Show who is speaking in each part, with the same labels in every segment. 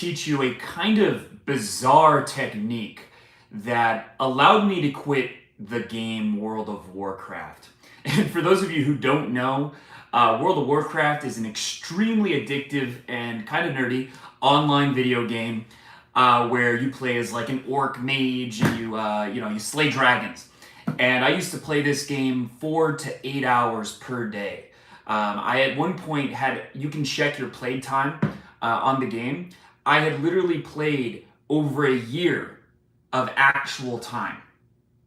Speaker 1: teach you a kind of bizarre technique that allowed me to quit the game World of Warcraft. And for those of you who don't know, World of Warcraft is an extremely addictive and kind of nerdy online video game where you play as like an orc mage and you slay dragons. And I used to play this game 4 to 8 hours per day. I at one point you can check your play time on the game. I had literally played over a year of actual time.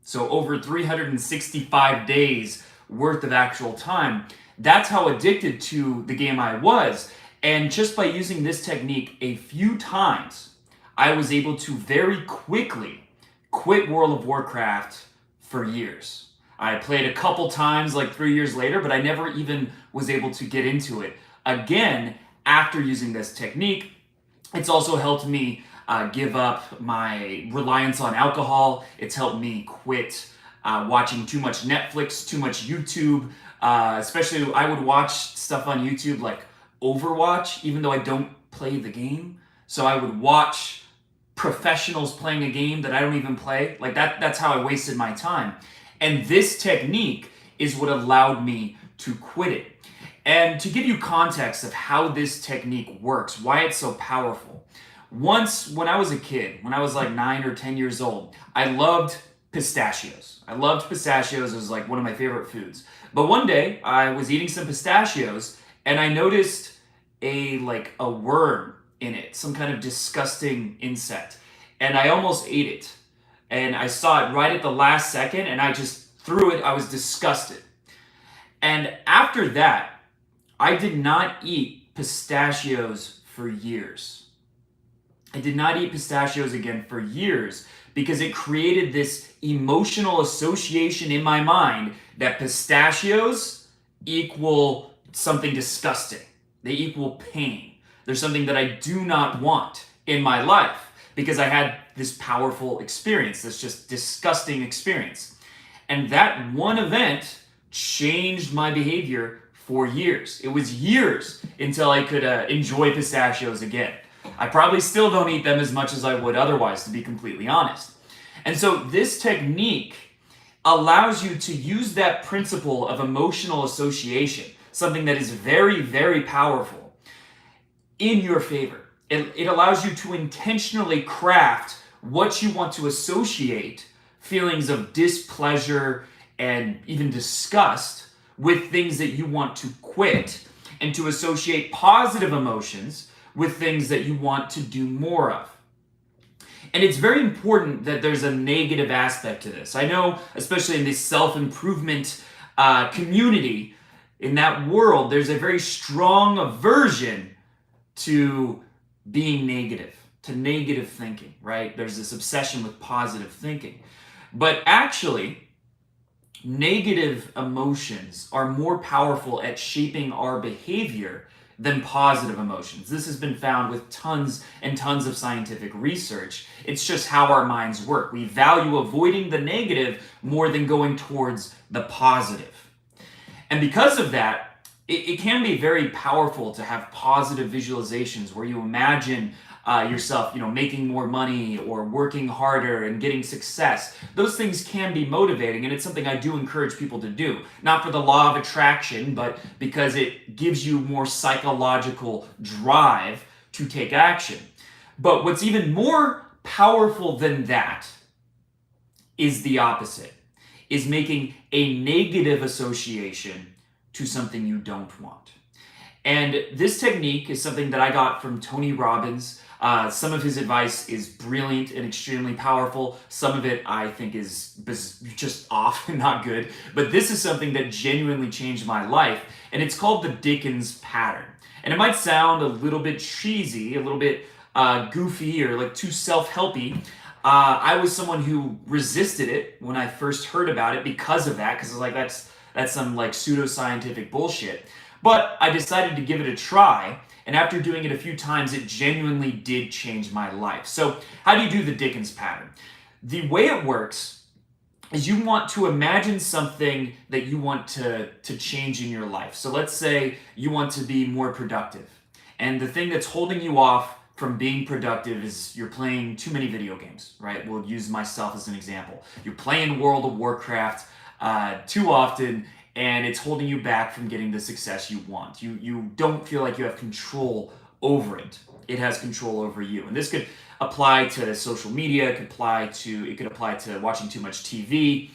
Speaker 1: So over 365 days worth of actual time. That's how addicted to the game I was. And just by using this technique a few times, I was able to very quickly quit World of Warcraft for years. I played a couple times like 3 years later, but I never even was able to get into it again after using this technique. It's also helped me give up my reliance on alcohol. It's helped me quit watching too much Netflix, too much YouTube. Especially I would watch stuff on YouTube like Overwatch, even though I don't play the game. So I would watch professionals playing a game that I don't even play. Like that's how I wasted my time. And this technique is what allowed me to quit it. And to give you context of how this technique works, why it's so powerful. Once, when I was a kid, when I was like 9 or 10 years old, I loved pistachios. I loved pistachios. It was like one of my favorite foods. But one day, I was eating some pistachios, and I noticed a worm in it, some kind of disgusting insect. And I almost ate it. And I saw it right at the last second, and I just threw it. I was disgusted. And after that, I did not eat pistachios for years. I did not eat pistachios again for years because it created this emotional association in my mind that pistachios equal something disgusting. They equal pain. They're something that I do not want in my life because I had this powerful experience, this just disgusting experience. And that one event changed my behavior for years. It was years until I could enjoy pistachios again. I probably still don't eat them as much as I would otherwise, to be completely honest. And so this technique allows you to use that principle of emotional association, something that is very, very powerful, in your favor. It allows you to intentionally craft what you want to associate feelings of displeasure and even disgust with things that you want to quit, and to associate positive emotions with things that you want to do more of. And it's very important that there's a negative aspect to this. I know, especially in this self-improvement community, in that world, there's a very strong aversion to being negative, to negative thinking, right? There's this obsession with positive thinking. But actually, negative emotions are more powerful at shaping our behavior than positive emotions. This has been found with tons and tons of scientific research. It's just how our minds work. We value avoiding the negative more than going towards the positive. And because of that, it can be very powerful to have positive visualizations where you imagine yourself, making more money or working harder and getting success. Those things can be motivating, and it's something I do encourage people to do. Not for the law of attraction, but because it gives you more psychological drive to take action. But what's even more powerful than that is the opposite, is making a negative association to something you don't want. And this technique is something that I got from Tony Robbins. Some of his advice is brilliant and extremely powerful. Some of it I think is just off and not good. But this is something that genuinely changed my life. And it's called the Dickens pattern. And it might sound a little bit cheesy, a little bit goofy, or like too self-helpy. I was someone who resisted it when I first heard about it because of that. Because I was like, that's some like pseudoscientific bullshit. But I decided to give it a try, and after doing it a few times, it genuinely did change my life. So how do you do the Dickens pattern? The way it works is you want to imagine something that you want to change in your life. So let's say you want to be more productive, and the thing that's holding you off from being productive is you're playing too many video games, right? We'll use myself as an example. You're playing World of Warcraft too often, and it's holding you back from getting the success you want. You don't feel like you have control over it. It has control over you. And this could apply to social media, it could apply to watching too much TV,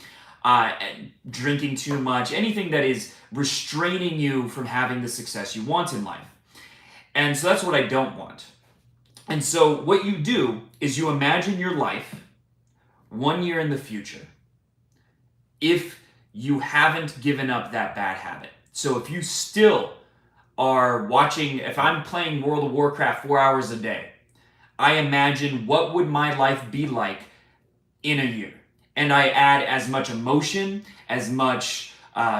Speaker 1: drinking too much, anything that is restraining you from having the success you want in life. And so that's what I don't want. And so what you do is you imagine your life 1 year in the future if you haven't given up that bad habit. So if you still are watching, if I'm playing World of Warcraft 4 hours a day, I imagine what would my life be like in a year. And I add as much emotion, as much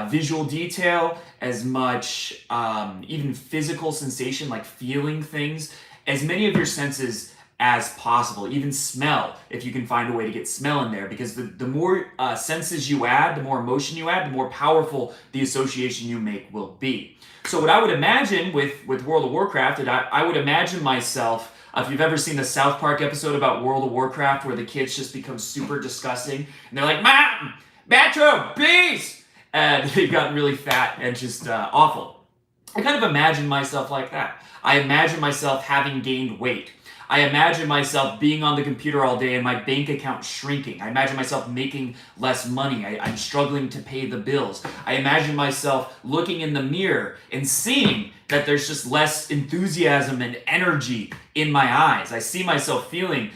Speaker 1: visual detail, as much even physical sensation, like feeling things, as many of your senses as possible, even smell, if you can find a way to get smell in there, because the more senses you add, the more emotion you add, the more powerful the association you make will be. So what I would imagine with World of Warcraft, I would imagine myself, if you've ever seen the South Park episode about World of Warcraft where the kids just become super disgusting, and they're like, Mom, Metro, please! And they've gotten really fat and just awful. I kind of imagine myself like that. I imagine myself having gained weight. I imagine myself being on the computer all day and my bank account shrinking. I imagine myself making less money. I'm struggling to pay the bills. I imagine myself looking in the mirror and seeing that there's just less enthusiasm and energy in my eyes. I see myself feeling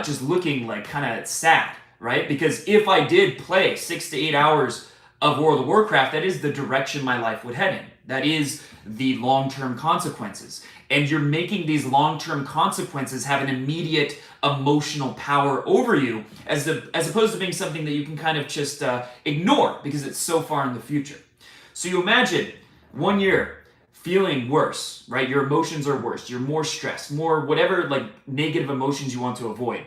Speaker 1: just looking like kind of sad, right? Because if I did play 6 to 8 hours of World of Warcraft, that is the direction my life would head in. That is the long-term consequences. And you're making these long-term consequences have an immediate emotional power over you as opposed to being something that you can kind of just ignore because it's so far in the future. So you imagine 1 year feeling worse, right? Your emotions are worse. You're more stressed, more whatever like negative emotions you want to avoid.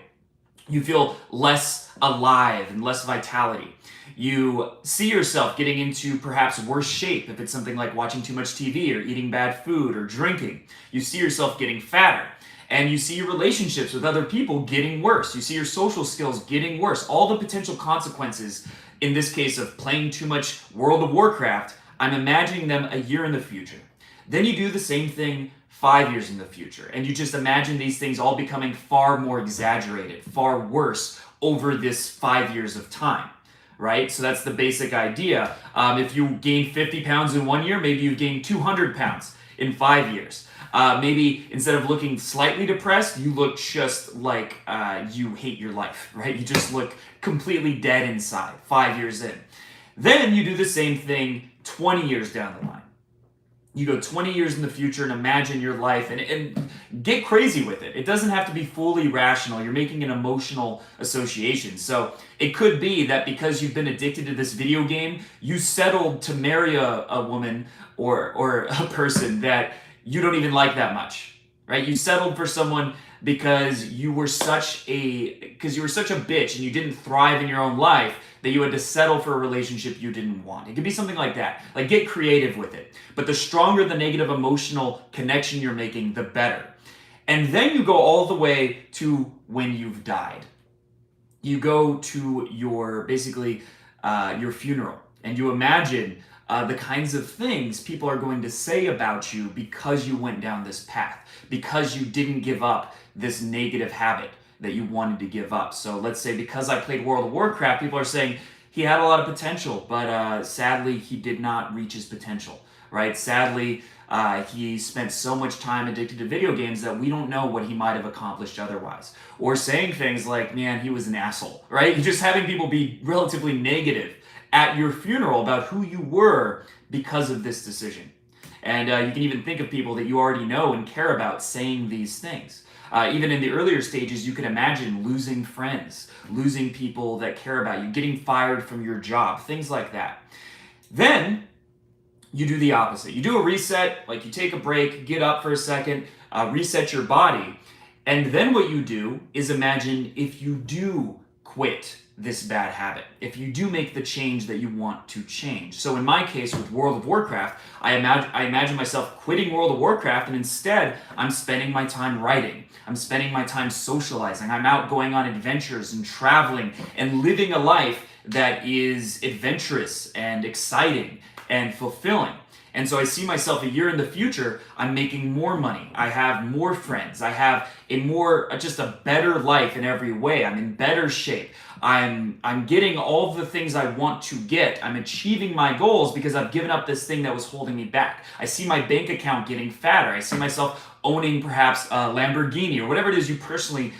Speaker 1: You feel less alive and less vitality. You see yourself getting into perhaps worse shape if it's something like watching too much TV or eating bad food or drinking. You see yourself getting fatter. And you see your relationships with other people getting worse. You see your social skills getting worse. All the potential consequences, in this case of playing too much World of Warcraft, I'm imagining them a year in the future. Then you do the same thing 5 years in the future. And you just imagine these things all becoming far more exaggerated, far worse over this 5 years of time. Right? So that's the basic idea. If you gain 50 pounds in 1 year, maybe you gain 200 pounds in 5 years. Maybe instead of looking slightly depressed, you look just like you hate your life, right? You just look completely dead inside 5 years in. Then you do the same thing 20 years down the line. You go 20 years in the future and imagine your life and get crazy with it. It doesn't have to be fully rational. You're making an emotional association. So it could be that because you've been addicted to this video game, you settled to marry a woman or a person that you don't even like that much, right? You settled for someone because you were such a bitch and you didn't thrive in your own life that you had to settle for a relationship you didn't want. It could be something like that. Like, get creative with it. But the stronger the negative emotional connection you're making, the better. And then you go all the way to when you've died. You go to your funeral, and you imagine the kinds of things people are going to say about you because you went down this path, because you didn't give up this negative habit that you wanted to give up. So let's say because I played World of Warcraft, people are saying he had a lot of potential, but sadly he did not reach his potential, right? Sadly, he spent so much time addicted to video games that we don't know what he might have accomplished otherwise. Or saying things like, man, he was an asshole, right? Just having people be relatively negative at your funeral about who you were because of this decision. And you can even think of people that you already know and care about saying these things. Even in the earlier stages, you can imagine losing friends, losing people that care about you, getting fired from your job, things like that. Then you do the opposite. You do a reset, like you take a break, get up for a second, reset your body. And then what you do is imagine if you do quit this bad habit, if you do make the change that you want to change. So in my case with World of Warcraft, I imagine myself quitting World of Warcraft, and instead I'm spending my time writing. I'm spending my time socializing. I'm out going on adventures and traveling and living a life that is adventurous and exciting and fulfilling. And so I see myself a year in the future, I'm making more money. I have more friends. I have just a better life in every way. I'm in better shape. I'm getting all the things I want to get. I'm achieving my goals because I've given up this thing that was holding me back. I see my bank account getting fatter. I see myself owning perhaps a Lamborghini or whatever it is you personally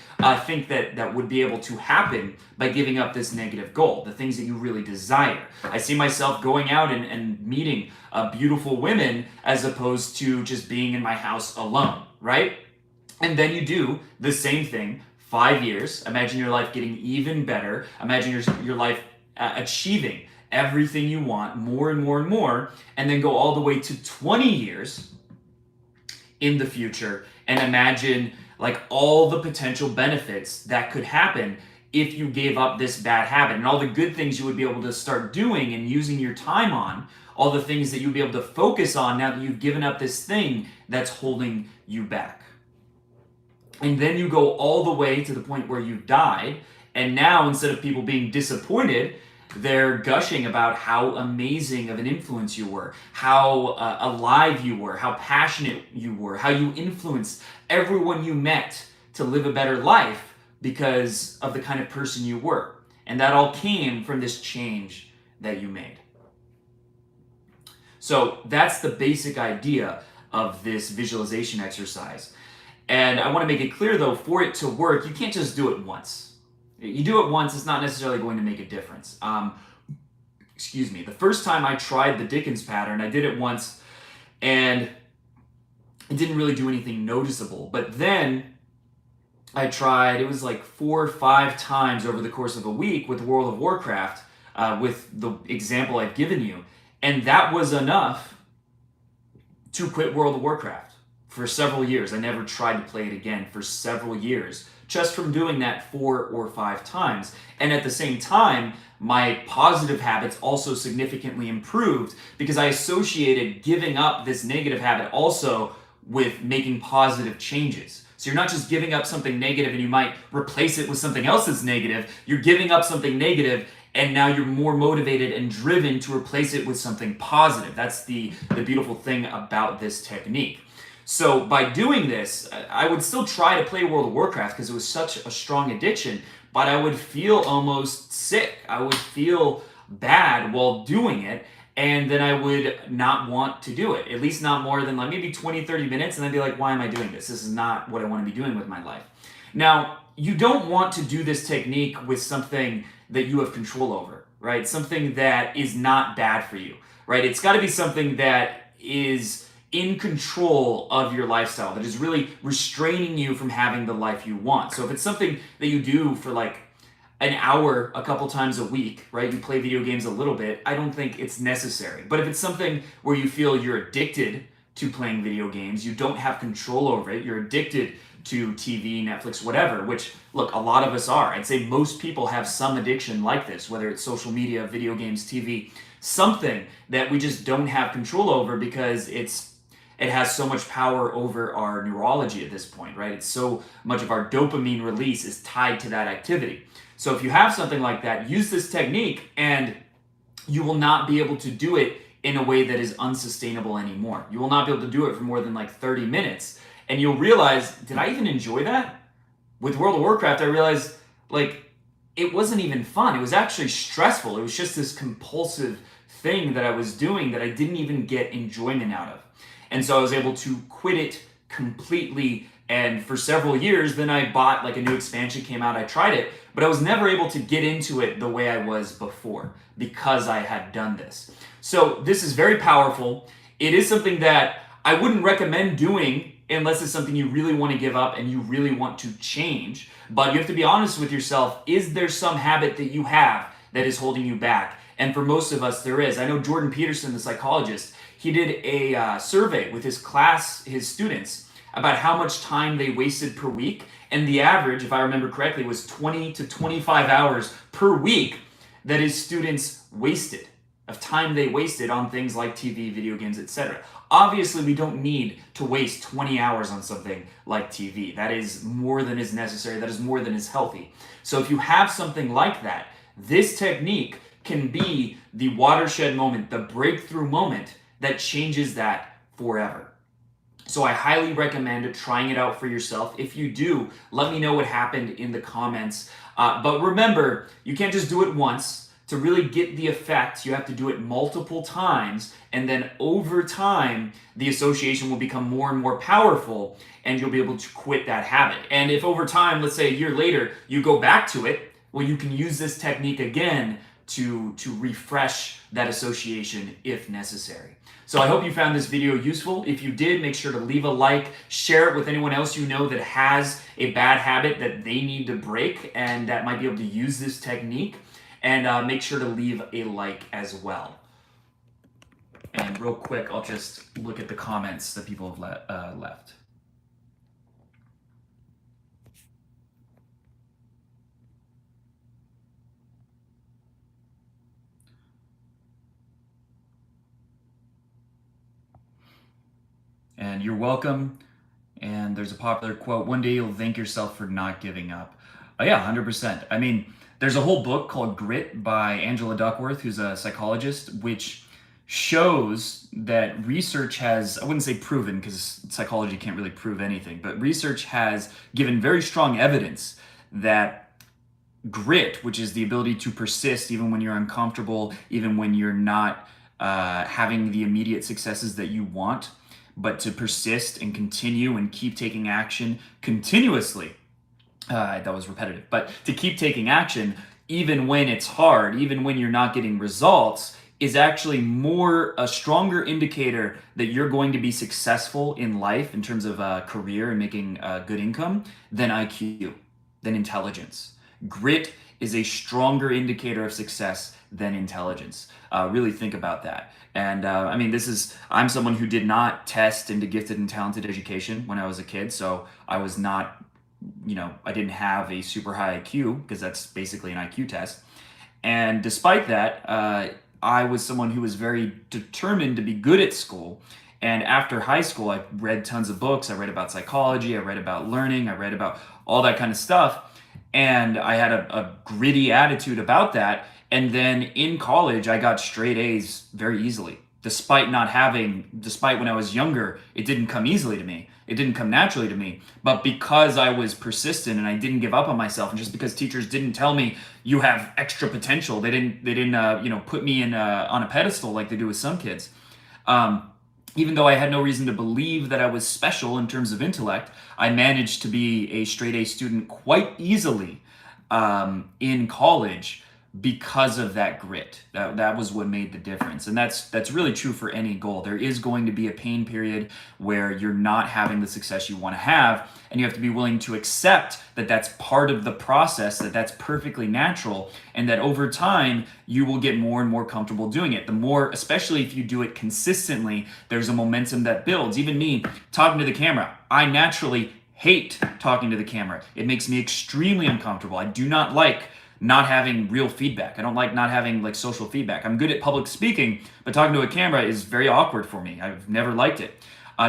Speaker 1: think that would be able to happen by giving up this negative goal, the things that you really desire. I see myself going out and meeting beautiful women as opposed to just being in my house alone, right? And then you do the same thing 5 years. Imagine your life getting even better. Imagine your life achieving everything you want, more and more and more, and then go all the way to 20 years in the future and imagine like all the potential benefits that could happen if you gave up this bad habit and all the good things you would be able to start doing and using your time on, all the things that you'd be able to focus on now that you've given up this thing that's holding you back. And then you go all the way to the point where you died, and now instead of people being disappointed, they're gushing about how amazing of an influence you were, how alive you were, how passionate you were, how you influenced everyone you met to live a better life because of the kind of person you were. And that all came from this change that you made. So that's the basic idea of this visualization exercise. And I want to make it clear though, for it to work, you can't just do it once. You do it once, it's not necessarily going to make a difference. The first time I tried the Dickens pattern, I did it once and it didn't really do anything noticeable. But then I tried, it was like 4 or 5 times over the course of a week with World of Warcraft, with the example I've given you. And that was enough to quit World of Warcraft for several years. I never tried to play it again for several years, just from doing that 4 or 5 times. And at the same time, my positive habits also significantly improved because I associated giving up this negative habit also with making positive changes. So you're not just giving up something negative and you might replace it with something else that's negative. You're giving up something negative and now you're more motivated and driven to replace it with something positive. That's the beautiful thing about this technique. So by doing this, I would still try to play World of Warcraft because it was such a strong addiction, but I would feel almost sick. I would feel bad while doing it, and then I would not want to do it, at least not more than like maybe 20, 30 minutes, and I'd be like, why am I doing this? This is not what I want to be doing with my life. Now, you don't want to do this technique with something that you have control over, right? Something that is not bad for you, right? It's got to be something that is in control of your lifestyle, that is really restraining you from having the life you want. So if it's something that you do for like an hour a couple times a week, right? You play video games a little bit, I don't think it's necessary. But if it's something where you feel you're addicted to playing video games, you don't have control over it, you're addicted to TV, Netflix, whatever, which, look, a lot of us are. I'd say most people have some addiction like this, whether it's social media, video games, TV, something that we just don't have control over because it has so much power over our neurology at this point, right? It's so much of our dopamine release is tied to that activity. So if you have something like that, use this technique and you will not be able to do it in a way that is unsustainable anymore. You will not be able to do it for more than like 30 minutes. And you'll realize, did I even enjoy that? With World of Warcraft, I realized like it wasn't even fun. It was actually stressful. It was just this compulsive thing that I was doing that I didn't even get enjoyment out of. And so I was able to quit it completely. And for several years, then I bought like a new expansion came out, I tried it, but I was never able to get into it the way I was before because I had done this. So this is very powerful. It is something that I wouldn't recommend doing unless it's something you really want to give up and you really want to change. But you have to be honest with yourself. Is there some habit that you have that is holding you back? And for most of us, there is. I know Jordan Peterson, the psychologist, he did a survey with his class, his students, about how much time they wasted per week. And the average, if I remember correctly, was 20 to 25 hours per week that his students wasted, of time they wasted on things like TV, video games, etc. Obviously, we don't need to waste 20 hours on something like TV. That is more than is necessary. That is more than is healthy. So if you have something like that, this technique can be the watershed moment, the breakthrough moment that changes that forever. So I highly recommend trying it out for yourself. If you do, let me know what happened in the comments. But remember, you can't just do it once. To really get the effect, you have to do it multiple times, and then over time, the association will become more and more powerful, and you'll be able to quit that habit. And if over time, let's say a year later, you go back to it, well, you can use this technique again to refresh that association if necessary. So I hope you found this video useful. If you did, make sure to leave a like, share it with anyone else you know that has a bad habit that they need to break and that might be able to use this technique. And make sure to leave a like as well. And real quick, I'll just look at the comments that people have left. And you're welcome. And there's a popular quote, one day you'll thank yourself for not giving up. Yeah, 100%. I mean, there's a whole book called Grit by Angela Duckworth, who's a psychologist, which shows that research has, I wouldn't say proven, because psychology can't really prove anything, but research has given very strong evidence that grit, which is the ability to persist even when you're uncomfortable, even when you're not having the immediate successes that you want, but to persist and continue and keep taking action continuously. That was repetitive, but to keep taking action, even when it's hard, even when you're not getting results, is actually a stronger indicator that you're going to be successful in life in terms of career and making good income than IQ, than intelligence. Grit is a stronger indicator of success than intelligence. Really think about that. And I mean, I'm someone who did not test into gifted and talented education when I was a kid, so I was not, I didn't have a super high IQ because that's basically an IQ test. And despite that, I was someone who was very determined to be good at school. And after high school, I read tons of books. I read about psychology. I read about learning. I read about all that kind of stuff. And I had a gritty attitude about that. And then in college, I got straight A's very easily. Despite when I was younger, it didn't come easily to me. It didn't come naturally to me. But because I was persistent and I didn't give up on myself, and just because teachers didn't tell me you have extra potential, they didn't put me on a pedestal like they do with some kids. Even though I had no reason to believe that I was special in terms of intellect, I managed to be a straight A student quite easily in college because of that grit. That was what made the difference. And that's really true for any goal. There is going to be a pain period where you're not having the success you want to have, and you have to be willing to accept that that's part of the process, that that's perfectly natural, and that over time you will get more and more comfortable doing it. The more, especially if you do it consistently, there's a momentum that builds. Even me talking to the camera, I naturally hate talking to the camera. It makes me extremely uncomfortable. I do not like not having real feedback. I don't like not having social feedback. I'm good at public speaking, but talking to a camera is very awkward for me. I've never liked it.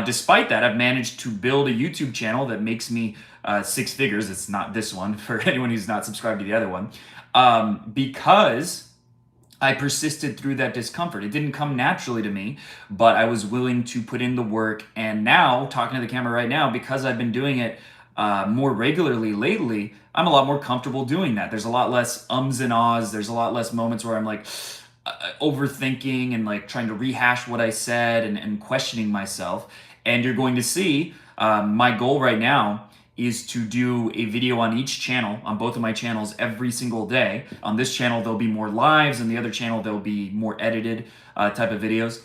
Speaker 1: Despite that, I've managed to build a YouTube channel that makes me 6 figures. It's not this one for anyone who's not subscribed to the other one, because I persisted through that discomfort. It didn't come naturally to me, but I was willing to put in the work. And now, talking to the camera right now, because I've been doing it more regularly lately, I'm a lot more comfortable doing that. There's a lot less ums and ahs. There's a lot less moments where I'm overthinking and trying to rehash what I said and questioning myself. And you're going to see my goal right now is to do a video on each channel, on both of my channels, every single day. On this channel, there'll be more lives, and the other channel, there'll be more edited type of videos.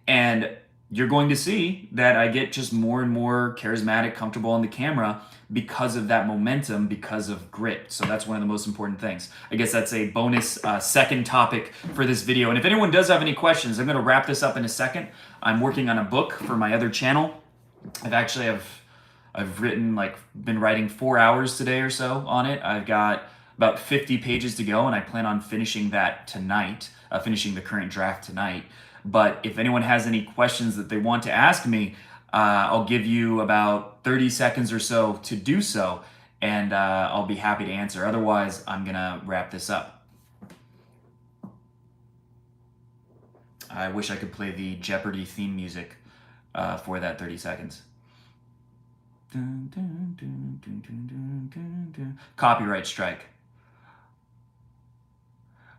Speaker 1: And you're going to see that I get just more and more charismatic, comfortable on the camera because of that momentum, because of grit. So that's one of the most important things. I guess that's a bonus second topic for this video. And if anyone does have any questions, I'm going to wrap this up in a second. I'm working on a book for my other channel. I I've been writing 4 hours today or so on it. I've got about 50 pages to go, and I plan on finishing that tonight, finishing the current draft tonight. But if anyone has any questions that they want to ask me, I'll give you about 30 seconds or so to do so, and I'll be happy to answer. Otherwise, I'm going to wrap this up. I wish I could play the Jeopardy theme music for that 30 seconds. Copyright strike.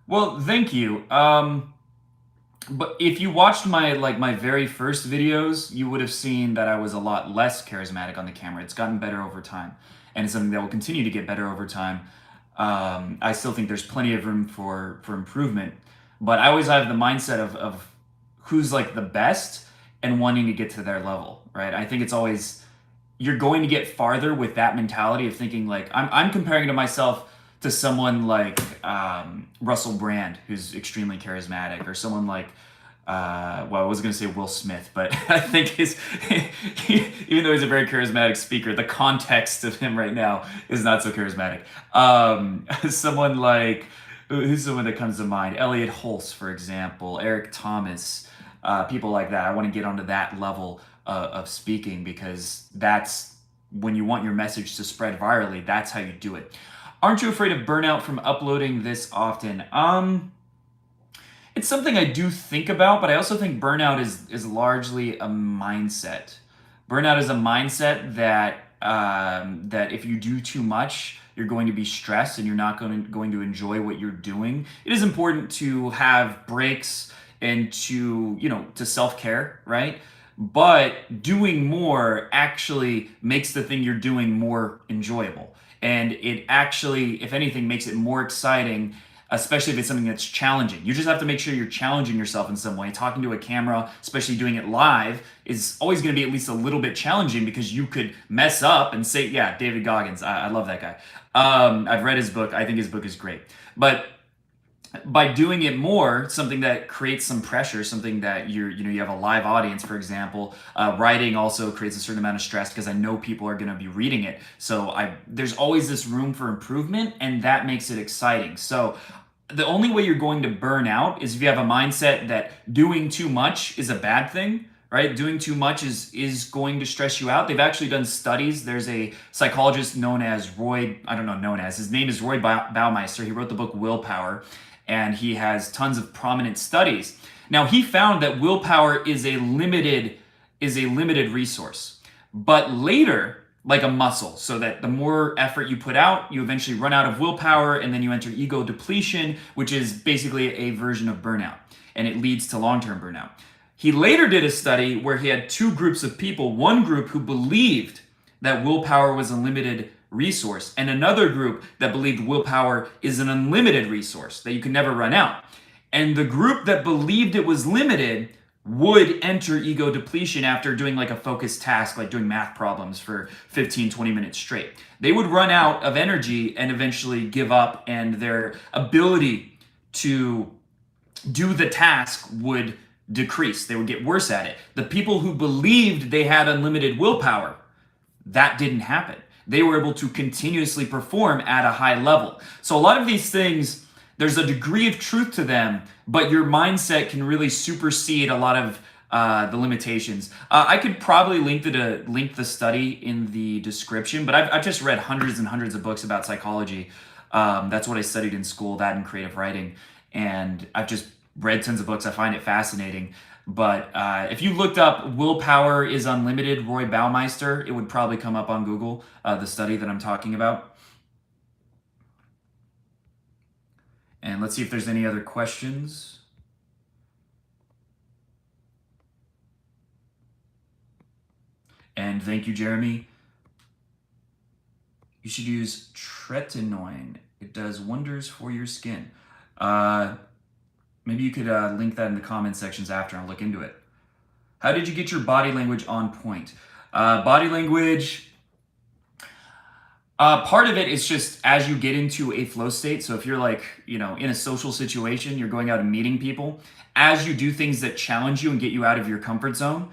Speaker 1: Well, thank you. But if you watched my very first videos, you would have seen that I was a lot less charismatic on the camera. It's gotten better over time, and it's something that will continue to get better over time. I still think there's plenty of room for improvement, but I always have the mindset of who's like the best and wanting to get to their level, right? I think it's always, you're going to get farther with that mentality of thinking like, I'm comparing to myself to someone like Russell Brand, who's extremely charismatic, or someone like, well, I was going to say Will Smith, but I think even though he's a very charismatic speaker, the context of him right now is not so charismatic. Someone like, who's someone that comes to mind? Elliot Hulse, for example, Eric Thomas, people like that. I want to get onto that level of speaking, because that's when you want your message to spread virally, that's how you do it. Aren't you afraid of burnout from uploading this often? It's something I do think about, but I also think burnout is largely a mindset. Burnout is a mindset that that if you do too much, you're going to be stressed and you're not going to enjoy what you're doing. It is important to have breaks and to self-care, right? But doing more actually makes the thing you're doing more enjoyable. And it actually, if anything, makes it more exciting, especially if it's something that's challenging. You just have to make sure you're challenging yourself in some way. Talking to a camera, especially doing it live, is always going to be at least a little bit challenging, because you could mess up and say, yeah, David Goggins, I love that guy. I've read his book. I think his book is great. But by doing it more, something that creates some pressure, something that you have a live audience, for example. Writing also creates a certain amount of stress, because I know people are going to be reading it. So there's always this room for improvement, and that makes it exciting. So the only way you're going to burn out is if you have a mindset that doing too much is a bad thing. Right? Doing too much is going to stress you out. They've actually done studies. There's a psychologist known as his name is Roy Baumeister. He wrote the book Willpower, and he has tons of prominent studies. Now, he found that willpower is a limited resource, but later, like a muscle, so that the more effort you put out, you eventually run out of willpower, and then you enter ego depletion, which is basically a version of burnout, and it leads to long-term burnout. He later did a study where he had two groups of people, one group who believed that willpower was a limited resource, and another group that believed willpower is an unlimited resource, that you can never run out. And the group that believed it was limited would enter ego depletion after doing like a focused task, like doing math problems for 15, 20 minutes straight. They would run out of energy and eventually give up, and their ability to do the task would decrease. They would get worse at it. The people who believed they had unlimited willpower, that didn't happen. They were able to continuously perform at a high level. So a lot of these things, there's a degree of truth to them, but your mindset can really supersede a lot of the limitations. I could probably link the study in the description, but I've just read hundreds and hundreds of books about psychology. That's what I studied in school, that and creative writing. And I've just read tons of books. I find it fascinating. But if you looked up Willpower is Unlimited, Roy Baumeister, it would probably come up on Google, the study that I'm talking about. And let's see if there's any other questions. And thank you, Jeremy. You should use tretinoin. It does wonders for your skin. Maybe you could link that in the comment sections after and I'll look into it. How did you get your body language on point? Body language, part of it is just as you get into a flow state. So if you're like, in a social situation, you're going out and meeting people, as you do things that challenge you and get you out of your comfort zone,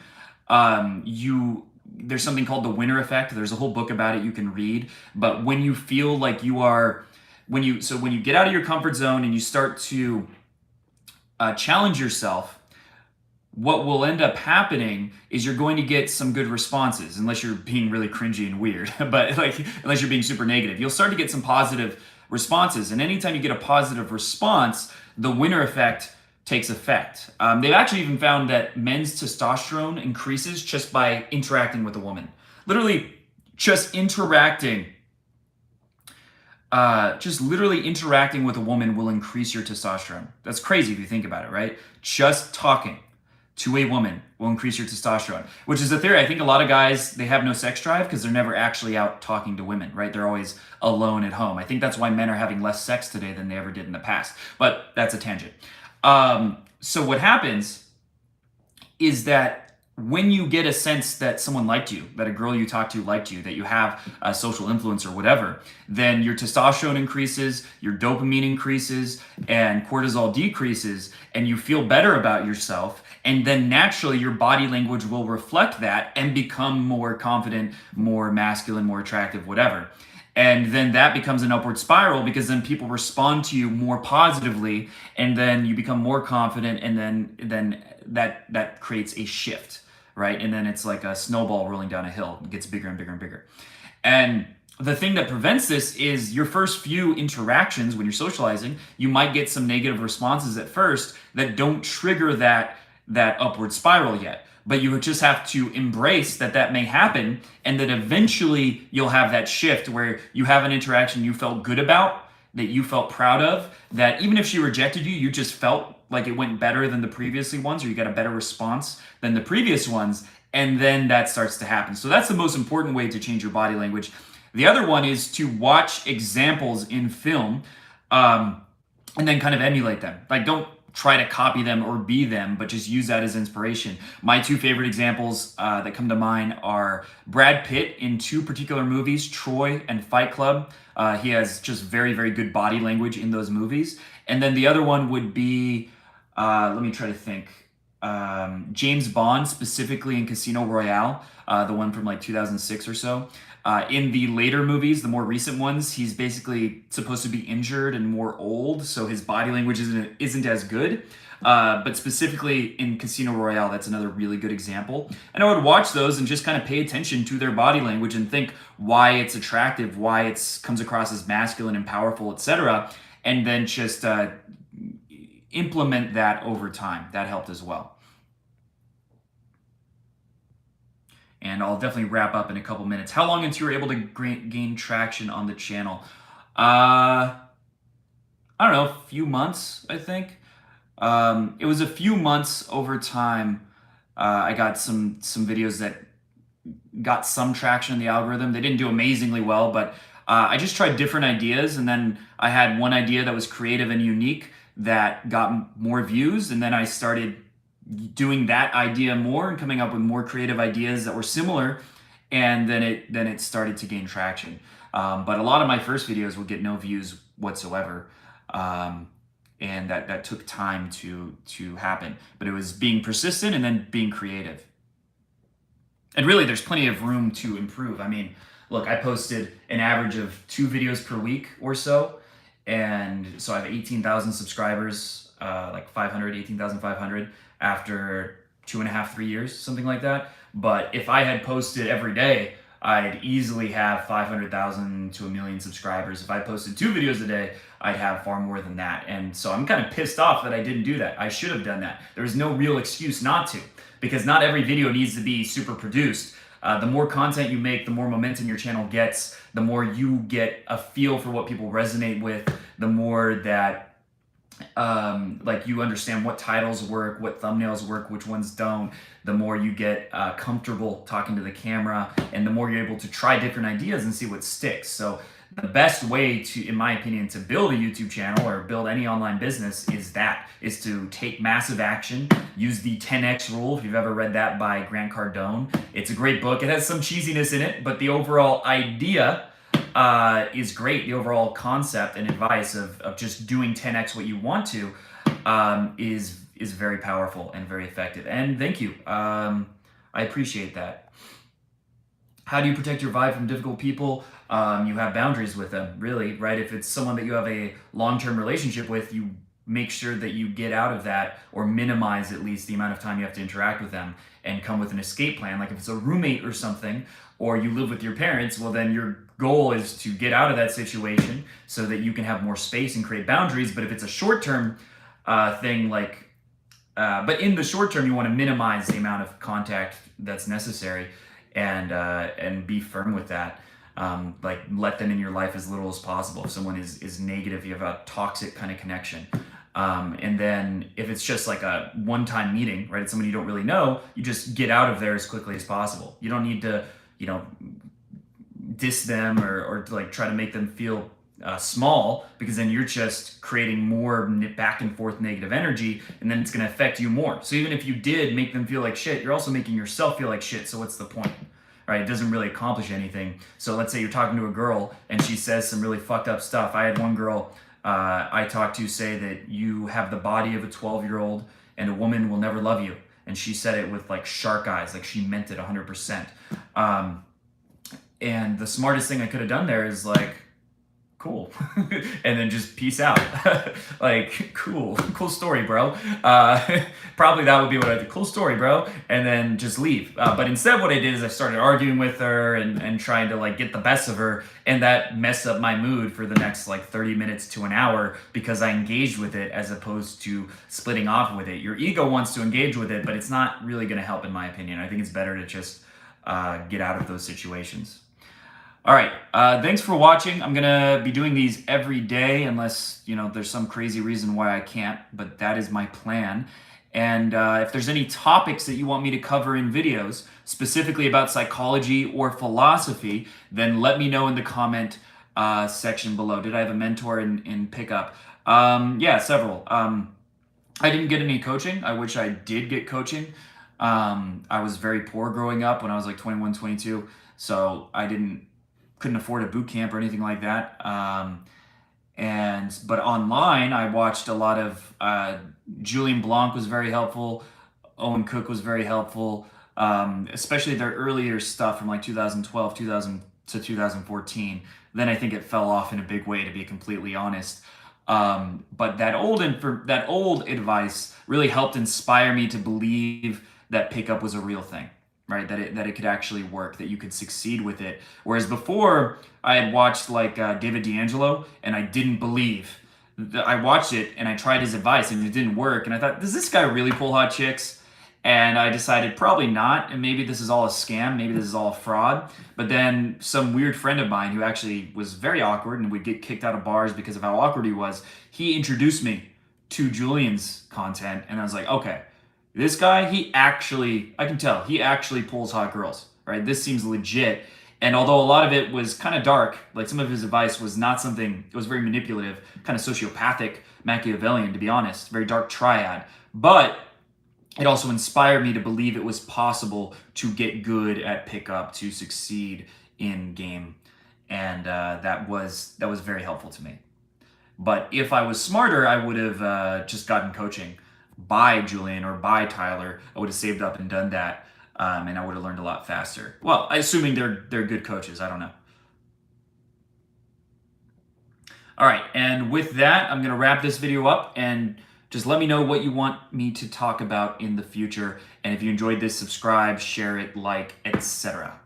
Speaker 1: you there's something called the winner effect. There's a whole book about it you can read. But when you feel like you are, when you get out of your comfort zone and you start to challenge yourself, what will end up happening is you're going to get some good responses, unless you're being really cringy and weird. But like, unless you're being super negative, you'll start to get some positive responses. And anytime you get a positive response, the winner effect takes effect. They've actually even found that men's testosterone increases just by interacting with a woman. Literally, just interacting. Just literally interacting with a woman will increase your testosterone. That's crazy if you think about it, right? Just talking to a woman will increase your testosterone, which is a theory. I think a lot of guys, they have no sex drive because they're never actually out talking to women, right? They're always alone at home. I think that's why men are having less sex today than they ever did in the past, but that's a tangent. So what happens is that when you get a sense that someone liked you, that a girl you talked to liked you, that you have a social influence or whatever, then your testosterone increases, your dopamine increases, and cortisol decreases, and you feel better about yourself. And then naturally your body language will reflect that and become more confident, more masculine, more attractive, whatever. And then that becomes an upward spiral, because then people respond to you more positively, and then you become more confident, and then that creates a shift, right? And then it's like a snowball rolling down a hill. It gets bigger and bigger and bigger. And the thing that prevents this is your first few interactions when you're socializing, you might get some negative responses at first that don't trigger that upward spiral yet. But you just have to embrace that may happen, and that eventually you'll have that shift where you have an interaction you felt good about, that you felt proud of, that even if she rejected you, you just felt like it went better than the previously ones, or you got a better response than the previous ones, and then that starts to happen. So that's the most important way to change your body language. The other one is to watch examples in film, and then kind of emulate them. Like, don't try to copy them or be them, but just use that as inspiration. My two favorite examples that come to mind are Brad Pitt in two particular movies, Troy and Fight Club. He has just very, very good body language in those movies. And then the other one would be, let me try to think, James Bond, specifically in Casino Royale, the one from like 2006 or so. In the later movies, the more recent ones, he's basically supposed to be injured and more old, so his body language isn't as good. But specifically in Casino Royale, that's another really good example. And I would watch those and just kind of pay attention to their body language and think why it's attractive, why it comes across as masculine and powerful, etc. And then just implement that over time. That helped as well. And I'll definitely wrap up in a couple minutes. How long until you were able to gain traction on the channel? I don't know, a few months, I think. It was a few months over time. I got some videos that got some traction in the algorithm. They didn't do amazingly well, but I just tried different ideas, and then I had one idea that was creative and unique that got more views, and then I started doing that idea more and coming up with more creative ideas that were similar, and then it started to gain traction. But a lot of my first videos would get no views whatsoever, and that took time to happen. But it was being persistent and then being creative. And really, there's plenty of room to improve. I mean, look, I posted an average of 2 videos per week or so, and so I have 18,000 subscribers, like 18,500 after 2.5, 3 years, something like that. But if I had posted every day, I'd easily have 500,000 to 1 million subscribers. If I posted 2 videos a day, I'd have far more than that. And so I'm kind of pissed off that I didn't do that. I should have done that. There's no real excuse not to, because not every video needs to be super produced. The more content you make, the more momentum your channel gets, the more you get a feel for what people resonate with, the more that like you understand what titles work, what thumbnails work, which ones don't, the more you get comfortable talking to the camera, and the more you're able to try different ideas and see what sticks. So the best way to, in my opinion, to build a YouTube channel or build any online business is to take massive action, use the 10X rule, if you've ever read that by Grant Cardone. It's a great book. It has some cheesiness in it, but the overall idea is great. The overall concept and advice of just doing 10X what you want to is very powerful and very effective. And thank you. I appreciate that. How do you protect your vibe from difficult people? You have boundaries with them, really, right? If it's someone that you have a long-term relationship with, you make sure that you get out of that or minimize at least the amount of time you have to interact with them and come with an escape plan. Like if it's a roommate or something, or you live with your parents, well, then your goal is to get out of that situation so that you can have more space and create boundaries. But if it's a short-term thing, but in the short term, you want to minimize the amount of contact that's necessary, and be firm with that. Like let them in your life as little as possible. If someone is negative, you have a toxic kind of connection. And then if it's just like a one-time meeting, right? It's someone you don't really know, you just get out of there as quickly as possible. You don't need to, diss them or like try to make them feel small, because then you're just creating more back and forth negative energy, and then it's going to affect you more. So even if you did make them feel like shit, you're also making yourself feel like shit. So what's the point? Right? It doesn't really accomplish anything. So let's say you're talking to a girl and she says some really fucked up stuff. I had one girl I talked to say that you have the body of a 12-year-old and a woman will never love you. And she said it with like shark eyes, like she meant it 100%. And the smartest thing I could have done there is like, cool. And then just peace out. Like, cool story, bro. Probably that would be what I did. Cool story, bro. And then just leave. But instead what I did is I started arguing with her and trying to like get the best of her. And that messed up my mood for the next like 30 minutes to an hour because I engaged with it as opposed to splitting off with it. Your ego wants to engage with it, but it's not really going to help in my opinion. I think it's better to just get out of those situations. All right, thanks for watching. I'm gonna be doing these every day unless, there's some crazy reason why I can't, but that is my plan. And if there's any topics that you want me to cover in videos, specifically about psychology or philosophy, then let me know in the comment section below. Did I have a mentor in pickup? Yeah, several. I didn't get any coaching. I wish I did get coaching. I was very poor growing up when I was like 21, 22, so I couldn't afford a boot camp or anything like that. But online, I watched a lot of Julian Blanc was very helpful. Owen Cook was very helpful, especially their earlier stuff from like 2012, 2000 to 2014. Then I think it fell off in a big way, to be completely honest. But that old advice really helped inspire me to believe that pickup was a real thing. Right, that it could actually work, that you could succeed with it. Whereas before, I had watched like David D'Angelo, and I didn't believe. I watched it and I tried his advice, and it didn't work. And I thought, does this guy really pull hot chicks? And I decided probably not, and maybe this is all a scam, maybe this is all a fraud. But then some weird friend of mine who actually was very awkward and would get kicked out of bars because of how awkward he was, he introduced me to Julian's content, and I was like, okay. This guy, I can tell, he actually pulls hot girls, right? This seems legit. And although a lot of it was kind of dark, like some of his advice was not something, it was very manipulative, kind of sociopathic, Machiavellian, to be honest, very dark triad. But it also inspired me to believe it was possible to get good at pickup, to succeed in game. And that was very helpful to me. But if I was smarter, I would have just gotten coaching by Julian or by Tyler. I would have saved up and done that, and I would have learned a lot faster. Well, assuming they're good coaches, I don't know. All right, and with that, I'm gonna wrap this video up, and just let me know what you want me to talk about in the future. And if you enjoyed this, subscribe, share it, like, etc.